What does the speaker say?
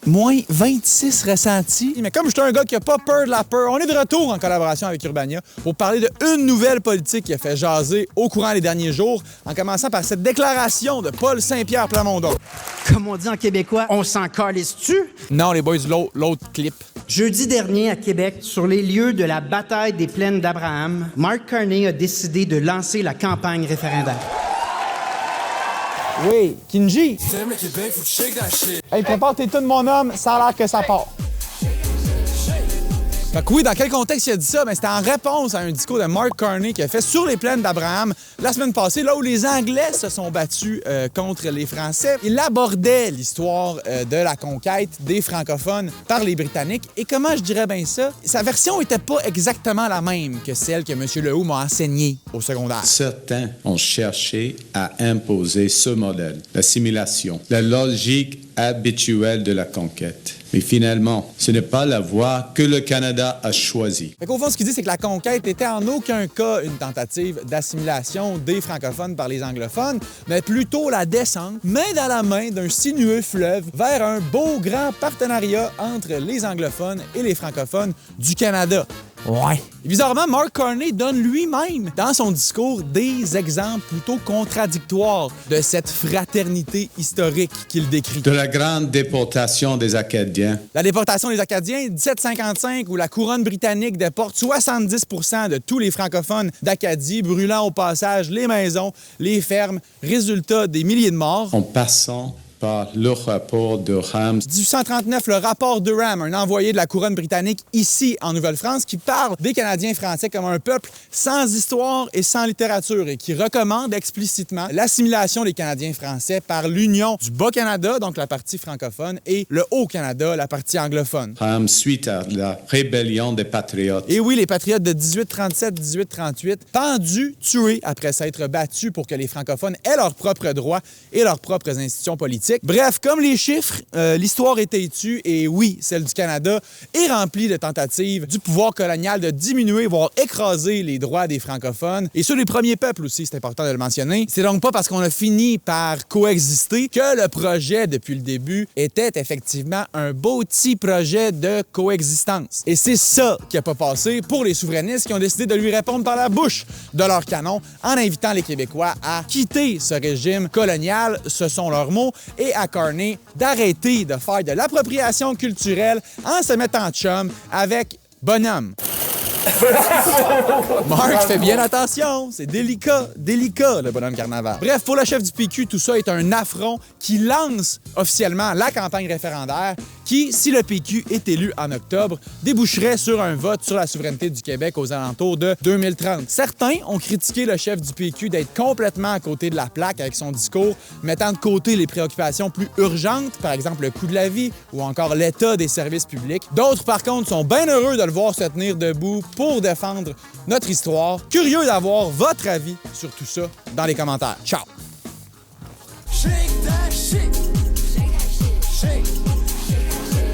moins 26 ressentis. Mais comme je suis un gars qui a pas peur de la peur, on est de retour en collaboration avec Urbania pour parler d'une nouvelle politique qui a fait jaser au courant des derniers jours, en commençant par cette déclaration de Paul Saint-Pierre Plamondon. Comme on dit en québécois, on s'en calisse-tu? Non, les boys, l'autre clip. Jeudi dernier, à Québec, sur les lieux de la bataille des plaines d'Abraham, Mark Carney a décidé de lancer la campagne référendaire. Oui, Kinji. Hey, prépare tes tunes, mon homme, ça a l'air que ça part. Fait que oui, dans quel contexte il a dit ça? Ben, c'était en réponse à un discours de Mark Carney qu'il a fait sur les plaines d'Abraham la semaine passée, là où les Anglais se sont battus contre les Français. Il abordait l'histoire de la conquête des francophones par les Britanniques. Et comment je dirais bien ça? Sa version était pas exactement la même que celle que M. Lehoux m'a enseignée au secondaire. Certains ont cherché à imposer ce modèle, l'assimilation, la logique habituelle de la conquête. Mais finalement, ce n'est pas la voie que le Canada a choisie. Au fond, ce qu'il dit, c'est que la conquête n'était en aucun cas une tentative d'assimilation des francophones par les anglophones, mais plutôt la descente, main dans la main, d'un sinueux fleuve vers un beau grand partenariat entre les anglophones et les francophones du Canada. Ouais. Et bizarrement, Mark Carney donne lui-même, dans son discours, des exemples plutôt contradictoires de cette fraternité historique qu'il décrit. De la grande déportation des Acadiens. La déportation des Acadiens, 1755, où la couronne britannique déporte 70 % de tous les francophones d'Acadie, brûlant au passage les maisons, les fermes, résultat des milliers de morts. En passant par le rapport de Durham. 1839, le rapport Durham, un envoyé de la couronne britannique ici en Nouvelle-France, qui parle des Canadiens français comme un peuple sans histoire et sans littérature et qui recommande explicitement l'assimilation des Canadiens français par l'union du Bas-Canada, donc la partie francophone, et le Haut-Canada, la partie anglophone. Suite à la rébellion des Patriotes. Et oui, les Patriotes de 1837-1838, pendus, tués après s'être battus pour que les francophones aient leurs propres droits et leurs propres institutions politiques. Bref, comme les chiffres, l'histoire est têtue et oui, celle du Canada est remplie de tentatives du pouvoir colonial de diminuer, voire écraser les droits des francophones et ceux des premiers peuples aussi, c'est important de le mentionner. C'est donc pas parce qu'on a fini par coexister que le projet, depuis le début, était effectivement un beau petit projet de coexistence. Et c'est ça qui a pas passé pour les souverainistes qui ont décidé de lui répondre par la bouche de leur canon en invitant les Québécois à quitter ce régime colonial, ce sont leurs mots, et à Carney d'arrêter de faire de l'appropriation culturelle en se mettant en chum avec Bonhomme. Mark fait bien attention, c'est délicat, le bonhomme carnaval. Bref, pour le chef du PQ, tout ça est un affront qui lance officiellement la campagne référendaire qui, si le PQ est élu en octobre, déboucherait sur un vote sur la souveraineté du Québec aux alentours de 2030. Certains ont critiqué le chef du PQ d'être complètement à côté de la plaque avec son discours, mettant de côté les préoccupations plus urgentes, par exemple le coût de la vie ou encore l'état des services publics. D'autres, par contre, sont bien heureux de le voir se tenir debout pour défendre notre histoire. Curieux d'avoir votre avis sur tout ça dans les commentaires. Ciao! Shake that shit. Shake that shit. Shake.